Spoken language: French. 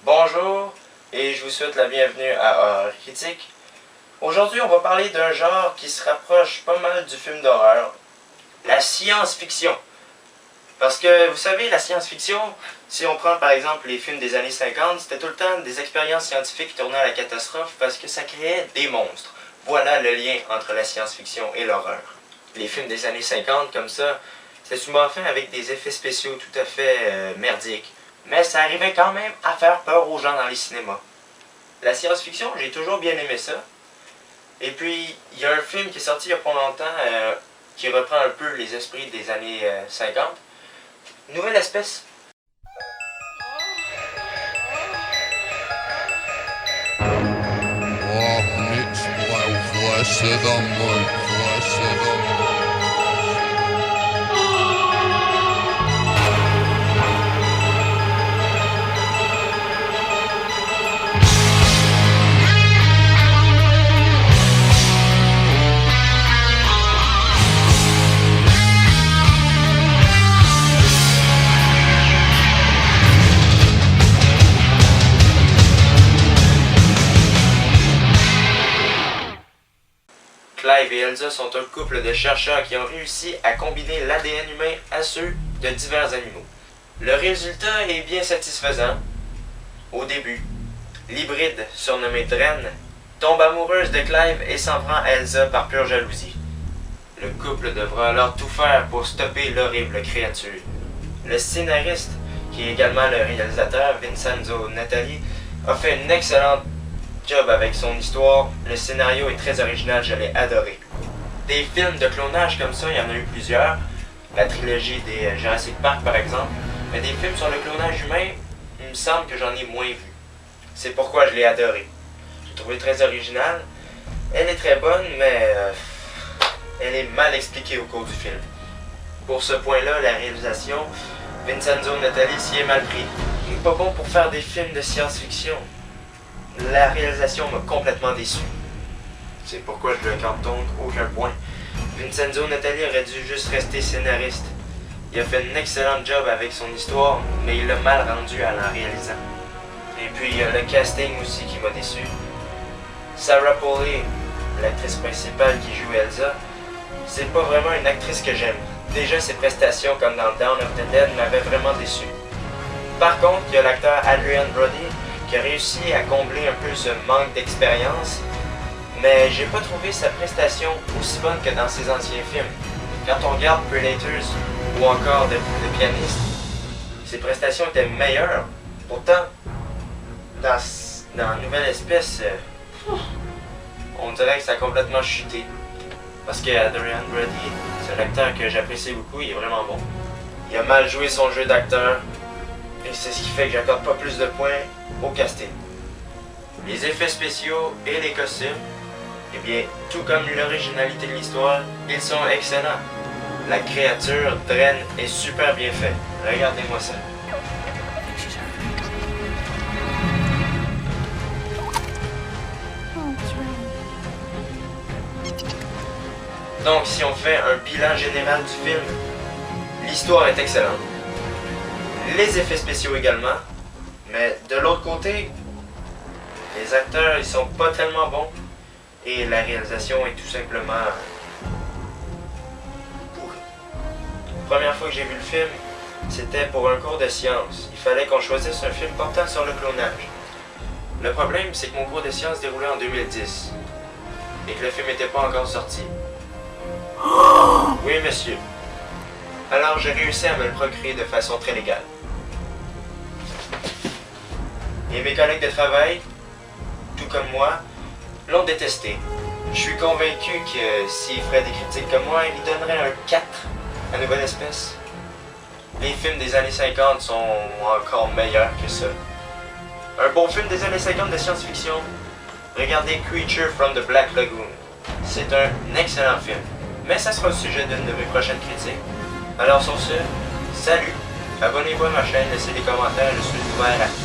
Bonjour et je vous souhaite la bienvenue à Horreur Critique. Aujourd'hui, on va parler d'un genre qui se rapproche pas mal du film d'horreur, la science-fiction. Parce que, vous savez, la science-fiction, si on prend par exemple les films des années 50, c'était tout le temps des expériences scientifiques tournées à la catastrophe parce que ça créait des monstres. Voilà le lien entre la science-fiction et l'horreur. Les films des années 50, comme ça, c'était souvent fait avec des effets spéciaux tout à fait merdiques. Mais ça arrivait quand même à faire peur aux gens dans les cinémas. La science-fiction, j'ai toujours bien aimé ça. Et puis, il y a un film qui est sorti il n'y a pas longtemps qui reprend un peu les esprits des années 50. Nouvelle espèce. Clive et Elsa sont un couple de chercheurs qui ont réussi à combiner l'ADN humain à ceux de divers animaux. Le résultat est bien satisfaisant. Au début, l'hybride, surnommée Dren, tombe amoureuse de Clive et s'en prend à Elsa par pure jalousie. Le couple devra alors tout faire pour stopper l'horrible créature. Le scénariste, qui est également le réalisateur, Vincenzo Natali, a fait une excellente job avec son histoire. Le scénario est très original, je l'ai adoré. Des films de clonage comme ça, il y en a eu plusieurs. La trilogie des Jurassic Park par exemple. Mais des films sur le clonage humain, il me semble que j'en ai moins vu. C'est pourquoi je l'ai adoré. J'ai trouvé très original. Elle est très bonne, mais elle est mal expliquée au cours du film. Pour ce point-là, la réalisation, Vincenzo Natali s'y est mal pris. Il n'est pas bon pour faire des films de science-fiction. La réalisation m'a complètement déçu. C'est pourquoi je lui accorde donc aucun point. Vincenzo Natali aurait dû juste rester scénariste. Il a fait une excellente job avec son histoire, mais il l'a mal rendu en la réalisant. Et puis il y a le casting aussi qui m'a déçu. Sarah Polley, l'actrice principale qui joue Elsa, c'est pas vraiment une actrice que j'aime. Déjà ses prestations comme dans Dawn of the Dead m'avaient vraiment déçu. Par contre, il y a l'acteur Adrian Brody qui a réussi à combler un peu ce manque d'expérience, mais j'ai pas trouvé sa prestation aussi bonne que dans ses anciens films. Quand on regarde Predators ou encore The Pianist, ses prestations étaient meilleures. Pourtant, dans Nouvelle Espèce, on dirait que ça a complètement chuté. Parce que Adrian Brody, c'est un acteur que j'apprécie beaucoup, il est vraiment bon. Il a mal joué son jeu d'acteur, et c'est ce qui fait que j'accorde pas plus de points au casting. Les effets spéciaux et les costumes, eh bien, tout comme l'originalité de l'histoire, ils sont excellents. La créature, Dren, est super bien faite. Regardez-moi ça. Donc, si on fait un bilan général du film, l'histoire est excellente. Les effets spéciaux également. Mais de l'autre côté, les acteurs ils sont pas tellement bons et la réalisation est tout simplement pourrie. La première fois que j'ai vu le film, c'était pour un cours de sciences. Il fallait qu'on choisisse un film portant sur le clonage. Le problème, c'est que mon cours de sciences déroulait en 2010 et que le film n'était pas encore sorti. Oui, monsieur. Alors j'ai réussi à me le procurer de façon très légale. Et mes collègues de travail, tout comme moi, l'ont détesté. Je suis convaincu que s'ils feraient des critiques comme moi, ils donneraient un 4 à Nouvelle Espèce. Les films des années 50 sont encore meilleurs que ça. Un bon film des années 50 de science-fiction, regardez Creature from the Black Lagoon. C'est un excellent film, mais ça sera le sujet d'une de mes prochaines critiques. Alors sur ce, salut, abonnez-vous à ma chaîne, laissez des commentaires, je suis ouvert à tout.